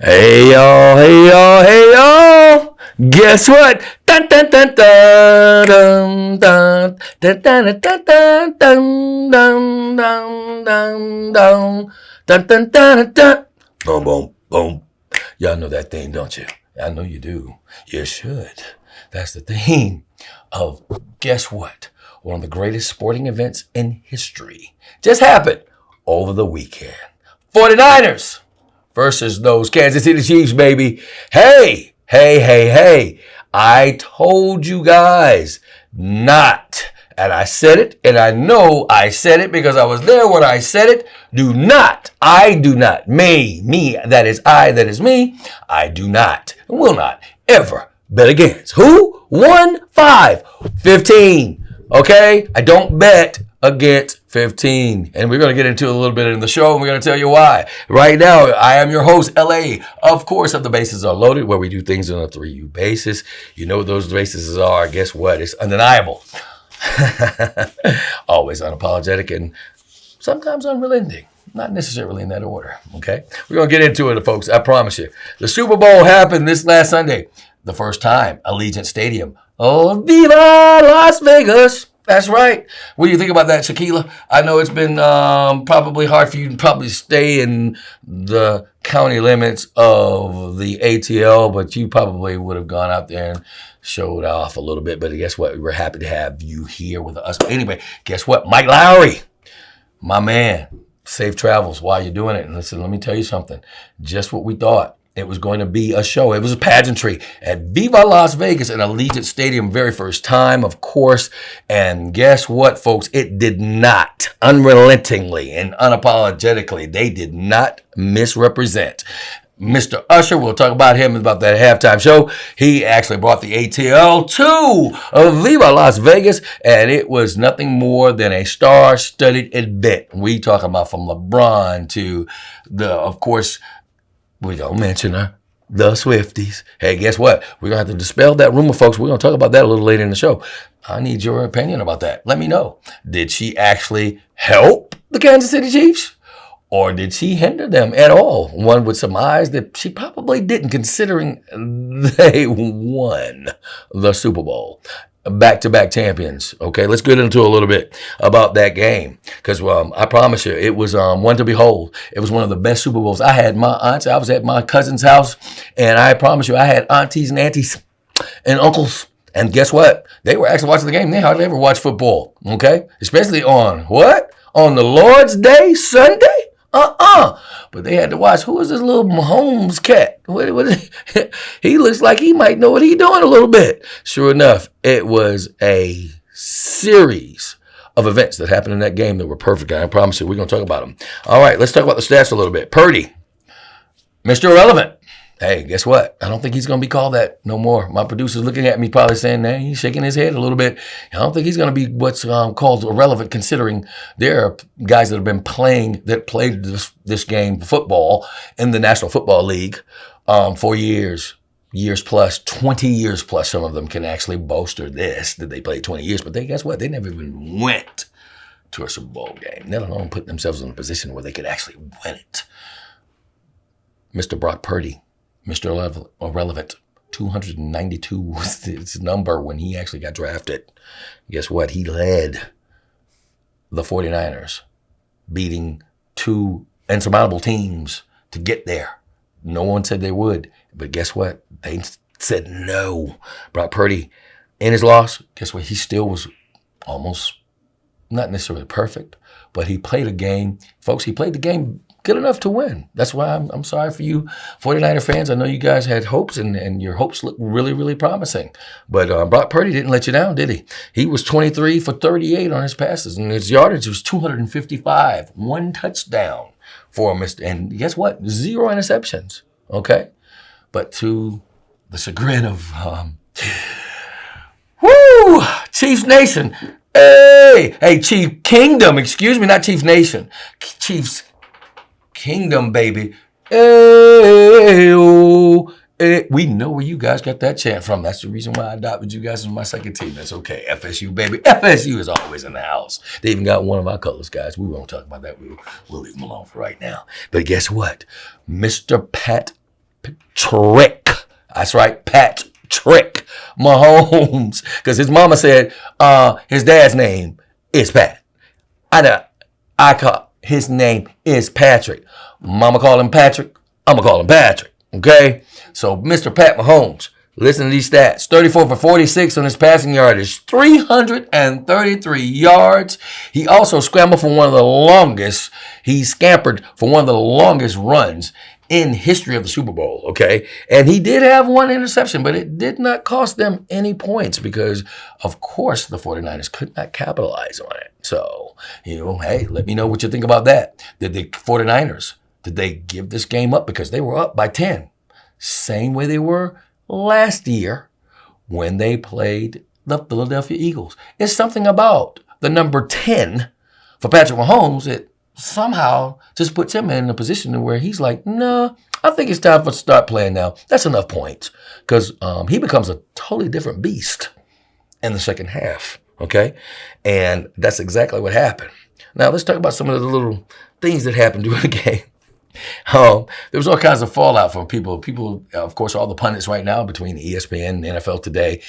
Hey y'all, hey y'all, hey y'all! Guess what? Dun dun dun dun dun dun dun dun dun dun dun dun dun dun dun dun dun dun. Boom boom boom. Y'all know that thing, don't you? I know you do. You should. That's the theme of guess what? One of the greatest sporting events in history just happened over the weekend. 49ers versus those Kansas City Chiefs, baby. Hey, hey, hey, hey. I told you guys not. And I said it, and I know I said it because I was there when I said it. I do not, me, that is I, that is me. I do not, will not ever bet against. Who? 1, 5, 15. Okay? I don't bet against 15. And we're going to get into a little bit in the show, and we're going to tell you why. Right now, I am your host, LA, of course, of The Bases Are Loaded, where we do things on a 3U basis. You know what those bases are. Guess what? It's undeniable. Always unapologetic and sometimes unrelenting. Not necessarily in that order, okay? We're going to get into it, folks. I promise you. The Super Bowl happened this last Sunday. The first time, Allegiant Stadium. Oh, Viva Las Vegas. That's right. What do you think about that, Shaquilla? I know it's been probably hard for you to probably stay in the county limits of the ATL, but you probably would have gone out there and showed off a little bit. But guess what? We're happy to have you here with us. Anyway, guess what? Mike Lowry, my man, safe travels while you're doing it. And listen, let me tell you something. Just what we thought. It was going to be a show. It was a pageantry at Viva Las Vegas and Allegiant Stadium, very first time, of course. And guess what, folks? It did not, unrelentingly and unapologetically, they did not misrepresent. Mr. Usher, we'll talk about him about that halftime show. He actually brought the ATL to Viva Las Vegas, and it was nothing more than a star-studded event. We talk about from LeBron to of course, we don't mention her, the Swifties. Hey, guess what? We're going to have to dispel that rumor, folks. We're going to talk about that a little later in the show. I need your opinion about that. Let me know. Did she actually help the Kansas City Chiefs? Or did she hinder them at all? One would surmise that she probably didn't, considering they won the Super Bowl. Back-to-back champions. Okay, let's get into a little bit about that game, because I promise you, it was one to behold. It was one of the best Super Bowls. I had my aunts. I was at my cousin's house, and I promise you, I had aunties and aunties and uncles. And guess what? They were actually watching the game. They hardly ever watch football. Okay, especially on what? On the Lord's Day, Sunday. But they had to watch. Who is this little Mahomes cat? He looks like he might know what he's doing a little bit. Sure enough, it was a series of events that happened in that game that were perfect. I promise you, we're going to talk about them. All right, let's talk about the stats a little bit. Purdy, Mr. Irrelevant. Hey, guess what? I don't think he's going to be called that no more. My producer's looking at me probably saying, nah, he's shaking his head a little bit. I don't think he's going to be what's called irrelevant, considering there are guys that have been played this game, football, in the National Football League for years plus, 20 years plus. Some of them can actually bolster this, that they played 20 years. But guess what? They never even went to a Super Bowl game, let alone put themselves in a position where they could actually win it. Mr. Brock Purdy. Mr. Irrelevant, 292 was his number when he actually got drafted. Guess what? He led the 49ers, beating two insurmountable teams to get there. No one said they would, but guess what? They said no. Brock Purdy, in his loss, guess what? He still was almost not necessarily perfect, but he played a game. Folks, he played the game good enough to win. That's why I'm sorry for you 49er fans. I know you guys had hopes, and your hopes look really, really promising. But Brock Purdy didn't let you down, did he? He was 23 for 38 on his passes, and his yardage was 255. One touchdown for him. And guess what? 0 interceptions, okay? But to the chagrin of, Chiefs Nation. Hey, Chief Kingdom, excuse me, not Chiefs Nation. Chiefs Kingdom, baby. We know where you guys got that chant from. That's the reason why I adopted you guys as my second team. That's okay. FSU, baby. FSU is always in the house. They even got one of our colors, guys. We won't talk about that. We'll leave them alone for right now. But guess what? Mr. Pat Trick. That's right, Patrick Mahomes. Because his mama said his dad's name is Pat. I call his name is Patrick. Mama call him Patrick. I'm gonna call him Patrick. Okay? So Mr. Pat Mahomes, listen to these stats. 34 for 46 on his passing yardage, 333 yards. He also scrambled for one of the longest. He scampered for one of the longest runs in history of the Super Bowl, okay? And he did have one interception, but it did not cost them any points because, of course, the 49ers could not capitalize on it. So, hey, let me know what you think about that. Did the 49ers, did they give this game up because they were up by 10? Same way they were last year when they played the Philadelphia Eagles. It's something about the number 10 for Patrick Mahomes that somehow just puts him in a position where he's like, nah, I think it's time for to start playing now. That's enough points. Because he becomes a totally different beast in the second half, okay? And that's exactly what happened. Now, let's talk about some of the little things that happened during the game. There was all kinds of fallout from people. People, of course, all the pundits right now between ESPN and NFL Today,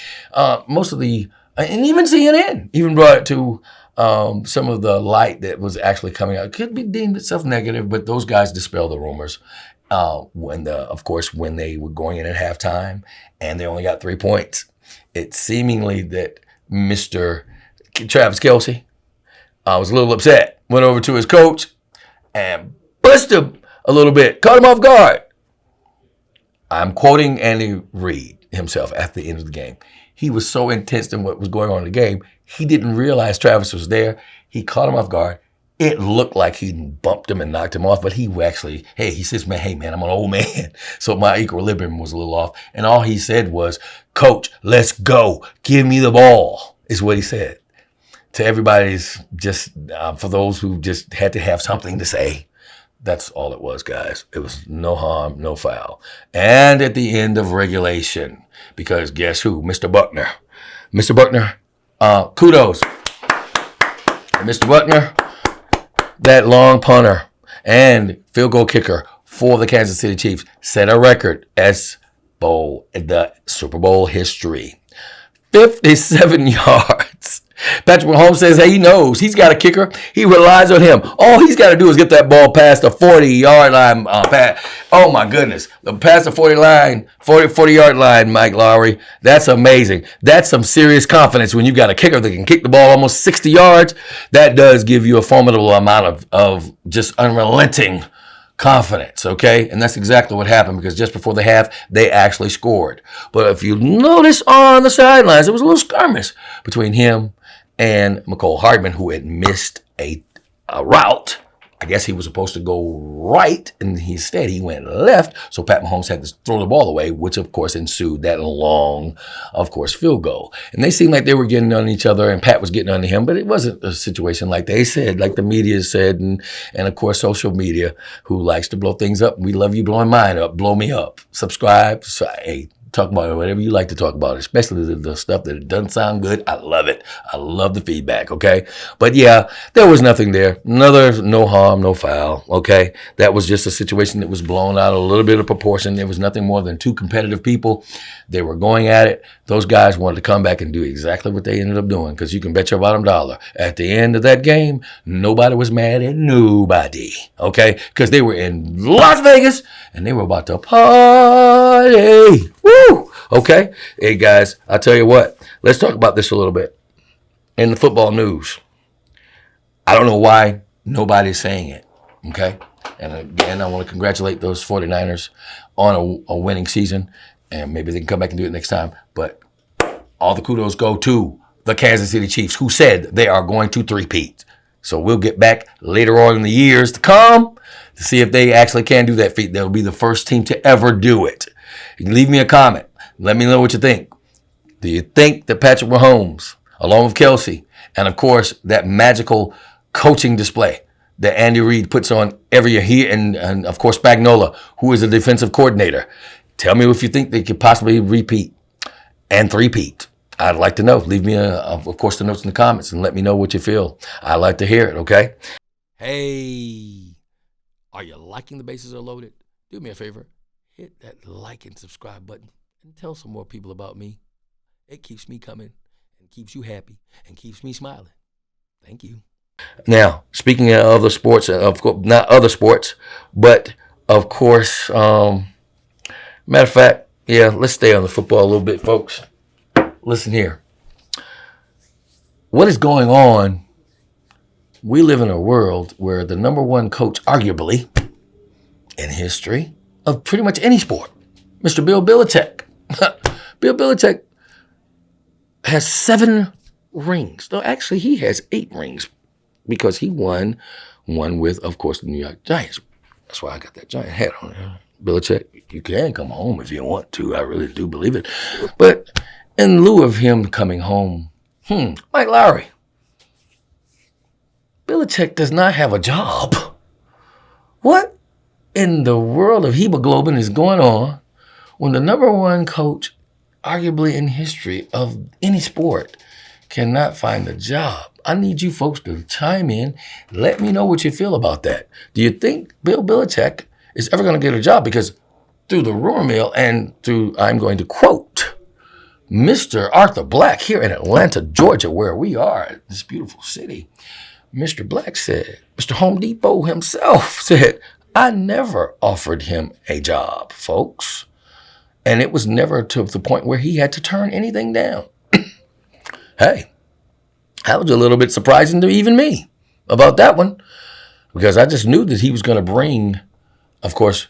most of the, and even CNN even brought it to some of the light that was actually coming out. It could be deemed itself negative, but those guys dispelled the rumors when they were going in at halftime and they only got 3 points. It's seemingly that Mr. Travis Kelce was a little upset, went over to his coach and busted him a little bit, caught him off guard. I'm quoting Andy Reid himself at the end of the game. He was so intense in what was going on in the game, he didn't realize Travis was there. He caught him off guard. It looked like he bumped him and knocked him off, but he actually, he says, hey, man, I'm an old man. So my equilibrium was a little off. And all he said was, Coach, let's go. Give me the ball, is what he said. To everybody's just, for those who just had to have something to say. That's all it was, guys. It was no harm, no foul. And at the end of regulation, because guess who? Mr. Buckner. Mr. Buckner, kudos. Mr. Buckner, that long punter and field goal kicker for the Kansas City Chiefs, set a record as the Super Bowl history. 57 yards. Patrick Mahomes says, he knows he's got a kicker. He relies on him. All he's got to do is get that ball past the 40-yard line. Oh, my goodness. Past the 40-yard line, Mike Lowry. That's amazing. That's some serious confidence when you got a kicker that can kick the ball almost 60 yards. That does give you a formidable amount of just unrelenting confidence, okay? And that's exactly what happened because just before the half, they actually scored. But if you notice on the sidelines, there was a little skirmish between him and McCole Hardman, who had missed a route. I guess he was supposed to go right, and instead he went left. So Pat Mahomes had to throw the ball away, which of course ensued that long, of course, field goal. And they seemed like they were getting on each other, and Pat was getting on him, but it wasn't a situation like they said, like the media said, and of course social media, who likes to blow things up. We love you blowing mine up. Blow me up. Subscribe. Talk about whatever you like to talk about, especially the stuff that doesn't sound good. I love it. I love the feedback, okay? But yeah, there was nothing there. No harm, no foul, okay? That was just a situation that was blown out a little bit of proportion. There was nothing more than two competitive people. They were going at it. Those guys wanted to come back and do exactly what they ended up doing, because you can bet your bottom dollar. At the end of that game, nobody was mad at nobody, okay? Because they were in Las Vegas, and they were about to party. Woo! Okay? Hey, guys, I'll tell you what. Let's talk about this a little bit. In the football news, I don't know why nobody's saying it, okay? And again, I want to congratulate those 49ers on a winning season, and maybe they can come back and do it next time. But all the kudos go to the Kansas City Chiefs, who said they are going to three-peat. So we'll get back later on in the years to come to see if they actually can do that feat. They'll be the first team to ever do it. You can leave me a comment. Let me know what you think. Do you think that Patrick Mahomes, along with Kelce, and of course that magical coaching display that Andy Reid puts on every year, he and of course Spagnuolo, who is a defensive coordinator, tell me if you think they could possibly repeat and three-peat. I'd like to know. Leave me, of course, the notes in the comments and let me know what you feel. I'd like to hear it, okay? Hey, are you liking the Bases Are Loaded? Do me a favor. hit that like and subscribe button and tell some more people about me. It keeps me coming and keeps you happy and keeps me smiling. Thank you. Now, speaking of other sports, of course, not other sports, but of course, matter of fact, yeah, let's stay on the football a little bit, folks. Listen here. What is going on? We live in a world where the number one coach, arguably, in history of pretty much any sport, Mr. Bill Belichick. Bill Belichick has 7 rings. No, actually, he has 8 rings because he won one with, of course, the New York Giants. That's why I got that giant hat on there. Belichick, you can come home if you want to. I really do believe it. But in lieu of him coming home, Mike Lowry, Belichick does not have a job. What in the world of hemoglobin is going on when the number one coach, arguably in history of any sport, cannot find a job? I need you folks to chime in. Let me know what you feel about that. Do you think Bill Belichick is ever going to get a job? Because through the rumor mill and through, I'm going to quote, Mr. Arthur Black here in Atlanta, Georgia, where we are, this beautiful city. Mr. Black said, Mr. Home Depot himself said, I never offered him a job, folks. And it was never to the point where he had to turn anything down. Hey, that was a little bit surprising to even me about that one, because I just knew that he was going to bring, of course,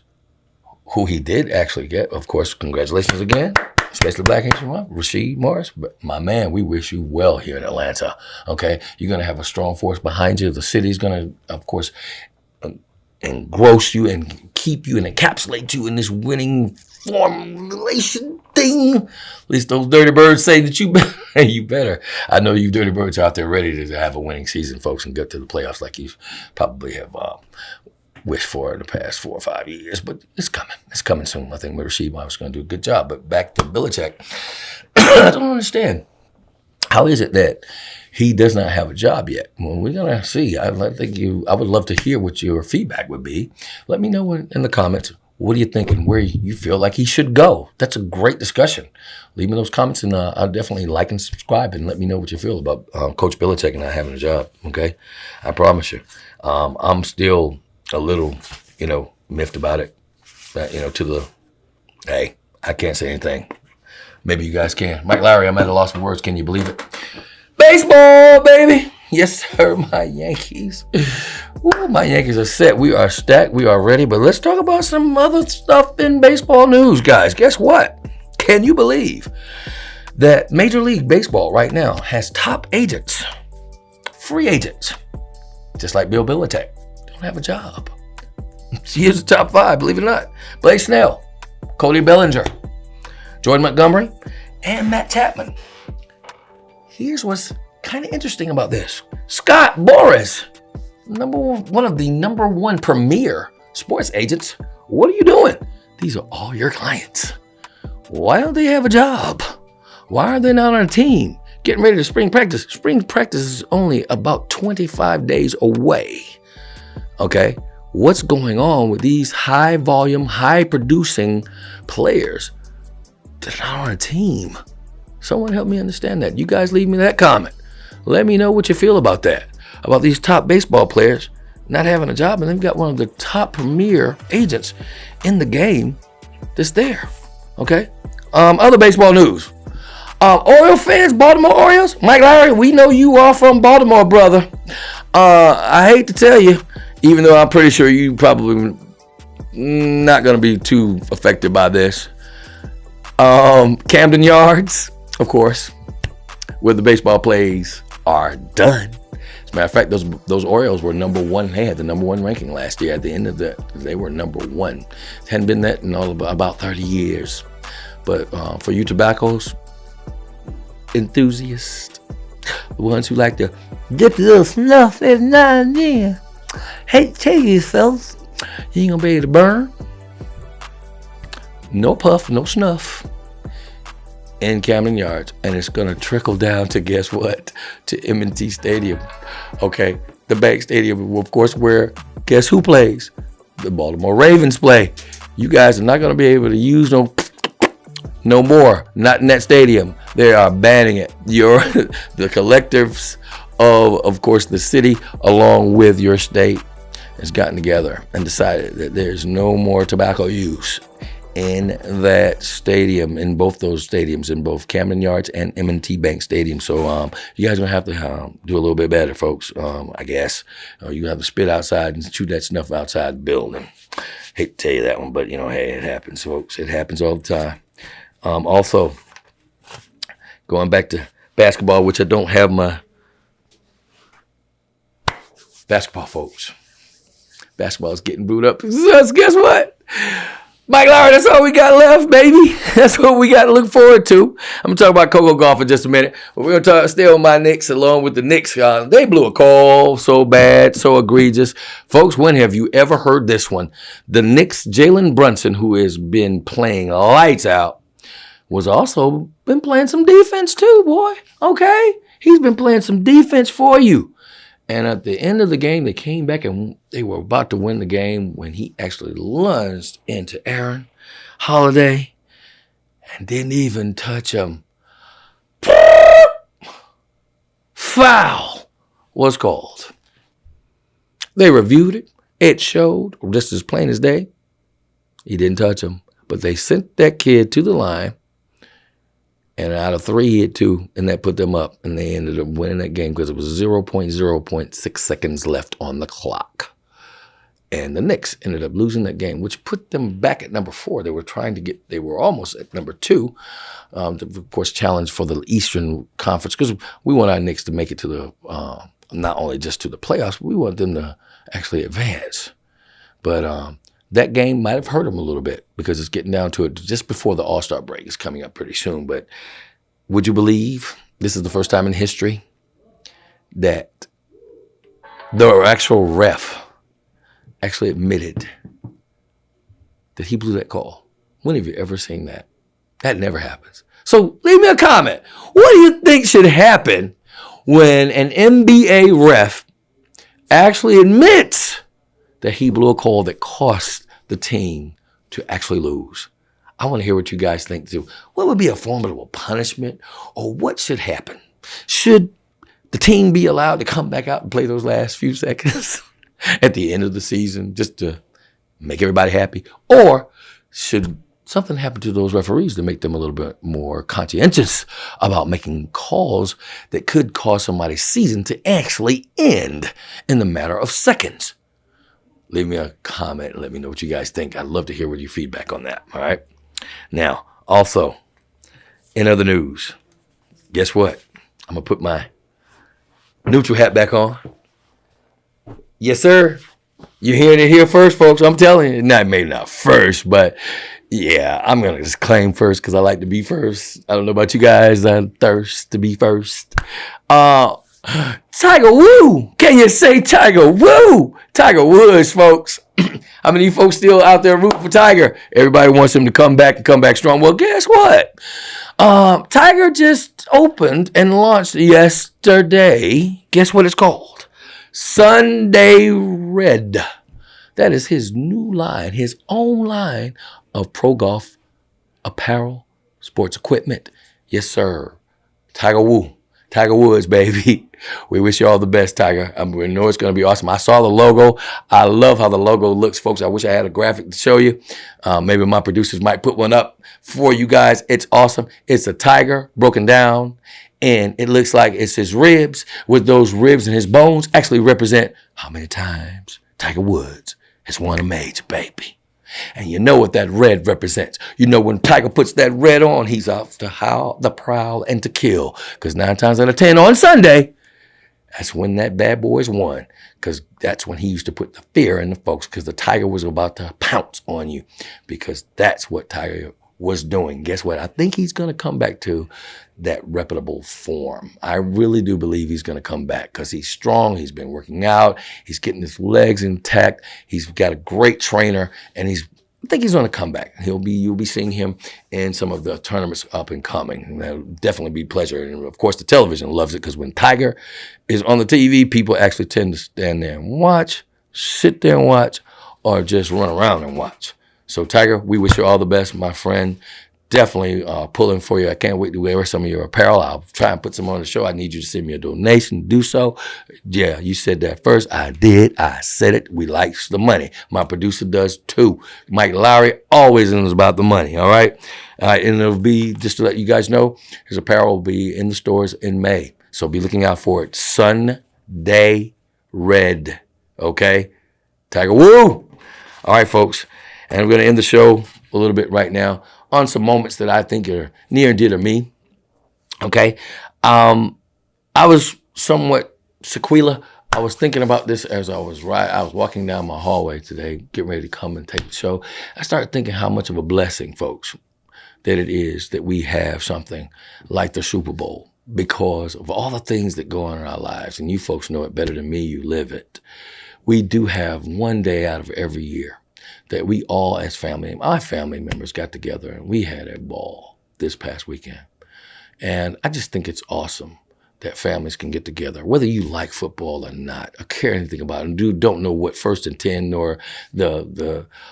who he did actually get. Of course, congratulations again, especially Black History Month, Rasheed Morris. But my man, we wish you well here in Atlanta. Okay, you're going to have a strong force behind you. The city's going to, of course, engross you and keep you and encapsulate you in this winning formulation thing. At least those dirty birds say that you better. I know you dirty birds are out there ready to have a winning season, folks, and get to the playoffs like you probably have wished for in the past 4 or 5 years. But it's coming. It's coming soon. I think Rasheed was going to do a good job. But back to Belichick. I don't understand. How is it that he does not have a job yet? Well, we're going to see. I would love to hear what your feedback would be. Let me know in the comments. What do you think and where you feel like he should go? That's a great discussion. Leave me those comments, and I'll definitely like and subscribe and let me know what you feel about Coach Belichick and not having a job, okay? I promise you. I'm still a little, miffed about it. Hey, I can't say anything. Maybe you guys can. Mike Lowry, I'm at a loss for words. Can you believe it? Baseball, baby. Yes, sir, my Yankees. Ooh, my Yankees are set. We are stacked. We are ready. But let's talk about some other stuff in baseball news, guys. Guess what? Can you believe that Major League Baseball right now has top agents, free agents, just like Bill Belichick, don't have a job. Here's the top 5, believe it or not. Blake Snell, Cody Bellinger, Jordan Montgomery, and Matt Chapman. Here's what's kind of interesting about this. Scott Boras, one of the number one premier sports agents. What are you doing? These are all your clients. Why don't they have a job? Why are they not on a team? Getting ready to spring practice. Spring practice is only about 25 days away. Okay? What's going on with these high volume, high producing players that are not on a team? Someone help me understand that. You guys leave me that comment. Let me know what you feel about that. About these top baseball players not having a job, and they've got one of the top premier agents in the game that's there. Okay? Other baseball news. Oriole fans, Baltimore Orioles. Mike Lowry, we know you are from Baltimore, brother. I hate to tell you, even though I'm pretty sure you probably not going to be too affected by this. Camden Yards, of course, where the baseball plays are done. As a matter of fact, those Orioles were number 1. They had the number 1 ranking last year. At the end of they were number 1. It hadn't been that in about 30 years. But for you tobaccos enthusiasts, the ones who like to dip a little snuff every now and then, hate to tell you, fellas, you ain't gonna be able to burn. No puff, no snuff in Camden Yards, and it's gonna trickle down to, guess what, to M&T Stadium. Okay, the Bank Stadium, of course, where guess who plays? The Baltimore Ravens play. You guys are not going to be able to use no more. Not in that stadium. They are banning it. The collectives of course, the city, along with your state, has gotten together and decided that there's no more tobacco use in that stadium, in both those stadiums, in both Camden Yards and M&T Bank Stadium. So you guys are going to have to do a little bit better, folks, I guess. You have to spit outside and shoot that snuff outside the building. Hate to tell you that one, but, hey, it happens, folks. It happens all the time. Also, going back to basketball, which I don't have my basketball, folks. Basketball is getting booed up. Guess what? Mike Lowry, that's all we got left, baby. That's what we got to look forward to. I'm going to talk about Coco Golf in just a minute. But we're going to stay on my Knicks along with the Knicks. They blew a call so bad, so egregious. Folks, when have you ever heard this one? The Knicks, Jalen Brunson, who has been playing lights out, was also been playing some defense too, boy. Okay? He's been playing some defense for you. And at the end of the game, they came back and they were about to win the game when he actually lunged into Aaron Holiday and didn't even touch him. Foul was called. They reviewed it. It showed, just as plain as day, he didn't touch him. But they sent that kid to the line. And out of 3, he hit 2, and that put them up. And they ended up winning that game because it was 0.6 seconds left on the clock. And the Knicks ended up losing that game, which put them back at number 4. They were almost at number 2. Of course, challenge for the Eastern Conference, because we want our Knicks to make it to the, not only just to the playoffs, but we want them to actually advance. But that game might have hurt them a little bit because it's getting down to it just before the All-Star break. Is coming up pretty soon. But would you believe this is the first time in history that the actual ref actually admitted that he blew that call? When have you ever seen that? That never happens. So leave me a comment. What do you think should happen when an NBA ref actually admits that he blew a call that cost the team to actually lose? I want to hear what you guys think too. What would be a formidable punishment, or what should happen? Should the team be allowed to come back out and play those last few seconds at the end of the season just to make everybody happy? Or should something happen to those referees to make them a little bit more conscientious about making calls that could cause somebody's season to actually end in the matter of seconds? Leave me a comment and let me know what you guys think. I'd love to hear your feedback on that, all right? Now, also, in other news, guess what? I'm going to put my neutral hat back on. Yes, sir. You're hearing it here first, folks. I'm telling you. Maybe not first, but yeah, I'm going to just claim first because I like to be first. I don't know about you guys. I thirst to be first. Tiger Woo! Can you say Tiger Woo? Tiger Woods, folks. How many folks still out there rooting for Tiger? Everybody wants him to come back and come back strong. Well, guess what? Tiger just opened and launched yesterday. Guess what it's called? Sunday Red. That is his new line, his own line of pro golf apparel, sports equipment. Yes, sir. Tiger Woo. Tiger Woods, baby. We wish you all the best, Tiger. We know it's going to be awesome. I saw the logo. I love how the logo looks, folks. I wish I had a graphic to show you. Maybe my producers might put one up for you guys. It's awesome. It's a tiger broken down, and it looks like it's his ribs, with those ribs and his bones actually represent how many times Tiger Woods has won a major, baby. And you know what that red represents. You know when Tiger puts that red on, he's off to howl, the prowl, and to kill. Because 9 times out of 10 on Sunday, that's when that bad boy's won. Because that's when he used to put the fear in the folks, because the Tiger was about to pounce on you. Because that's what Tiger was doing. Guess what? I think he's going to come back to that reputable form. I really do believe he's going to come back because he's strong. He's been working out. He's getting his legs intact. He's got a great trainer, and I think he's going to come back. You'll be seeing him in some of the tournaments up and coming. And that'll definitely be a pleasure. And of course, the television loves it because when Tiger is on the TV, people actually tend to stand there and watch, sit there and watch, or just run around and watch. So, Tiger, we wish you all the best, my friend. Definitely pulling for you. I can't wait to wear some of your apparel. I'll try and put some on the show. I need you to send me a donation. Do so. Yeah, you said that first. I did. I said it. We like the money. My producer does too. Mike Lowry always knows about the money. All right. And it'll be, just to let you guys know, his apparel will be in the stores in May. So be looking out for it. Sunday Red. Okay. Tiger Woo. All right, folks. And we're going to end the show a little bit right now on some moments that I think are near and dear to me. Okay. I was somewhat sequela. I was thinking about this as I was walking down my hallway today, getting ready to come and take the show. I started thinking how much of a blessing, folks, that it is that we have something like the Super Bowl because of all the things that go on in our lives. And you folks know it better than me. You live it. We do have one day out of every year that we all as my family members got together and we had a ball this past weekend. And I just think it's awesome that families can get together, whether you like football or not, or care anything about it, and don't know what 1st and 10 or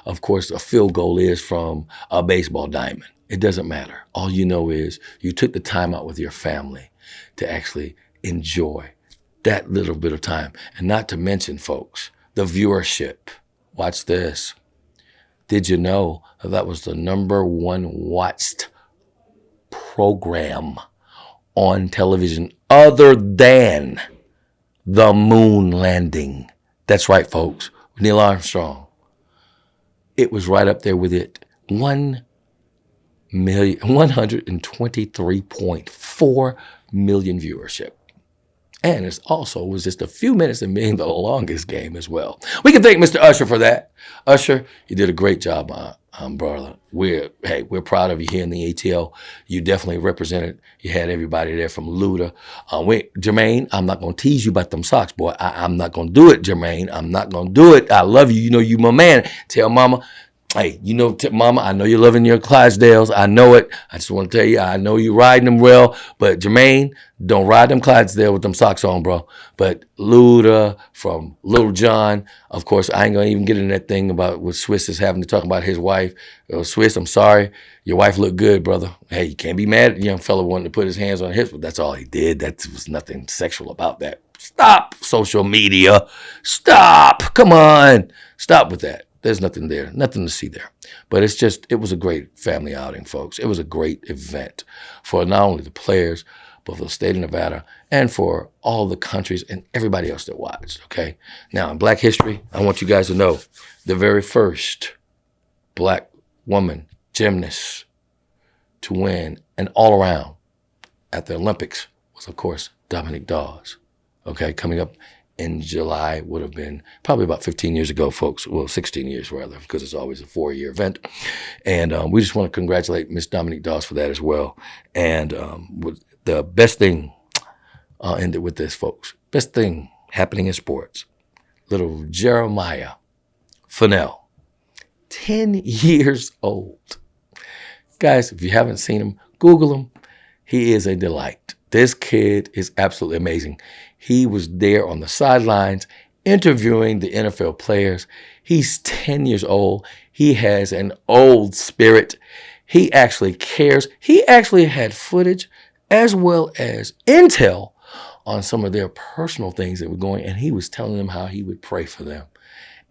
of course, a field goal is from a baseball diamond. It doesn't matter. All you know is you took the time out with your family to actually enjoy that little bit of time. And not to mention, folks, the viewership. Watch this. Did you know that was the #1 watched program on television other than the moon landing? That's right, folks. Neil Armstrong. It was right up there with it. 123.4 million viewership. And it also was just a few minutes in being the longest game as well. We can thank Mr. Usher for that. Usher, you did a great job, brother. We're proud of you here in the ATL. You definitely represented. You had everybody there from Luda. Jermaine, I'm not going to tease you about them socks, boy. I'm not going to do it, Jermaine. I'm not going to do it. I love you. You know you my man. Tell mama. Hey, you know, Mama, I know you're loving your Clydesdales. I know it. I just want to tell you, I know you riding them well. But Jermaine, don't ride them Clydesdales with them socks on, bro. But Luda from Little John, of course, I ain't going to even get in that thing about what Swiss is having to talk about his wife. Swiss, I'm sorry. Your wife looked good, brother. Hey, you can't be mad at the young fella wanting to put his hands on hips, but that's all he did. That was nothing sexual about that. Stop, social media. Stop. Come on. Stop with that. There's nothing there, nothing to see there. But it was a great family outing, folks. It was a great event for not only the players, but for the state of Nevada and for all the countries and everybody else that watched, okay? Now, in Black history, I want you guys to know the very first Black woman gymnast to win an all-around at the Olympics was, of course, Dominique Dawes, okay? Coming up in July would have been probably about 15 years ago, folks. Well, 16 years rather, because it's always a 4-year event. And we just want to congratulate Miss Dominique Dawes for that as well. And the best thing, I'll end it with this, folks. Best thing happening in sports. Little Jeremiah Fennell, 10 years old. Guys, if you haven't seen him, Google him. He is a delight. This kid is absolutely amazing. He was there on the sidelines interviewing the NFL players. He's 10 years old. He has an old spirit. He actually cares. He actually had footage as well as intel on some of their personal things that were going, and he was telling them how he would pray for them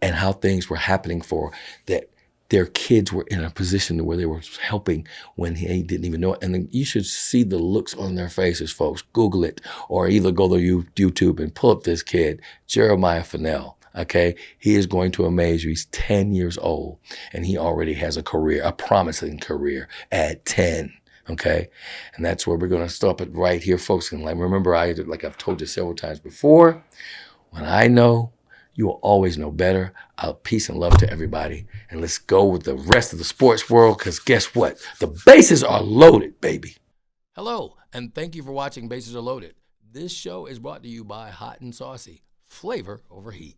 and how things were happening for that. Their kids were in a position where they were helping when he didn't even know it. And then you should see the looks on their faces, folks. Google it, or either go to YouTube and pull up this kid, Jeremiah Fennell, okay? He is going to amaze you. He's 10 years old, and he already has a career, a promising career at 10, okay? And that's where we're going to stop it right here, folks. And remember, like I've told you several times before, when I know, you will always know better. Peace and love to everybody. And let's go with the rest of the sports world, because guess what? The bases are loaded, baby. Hello, and thank you for watching Bases Are Loaded. This show is brought to you by Hot and Saucy, flavor over heat.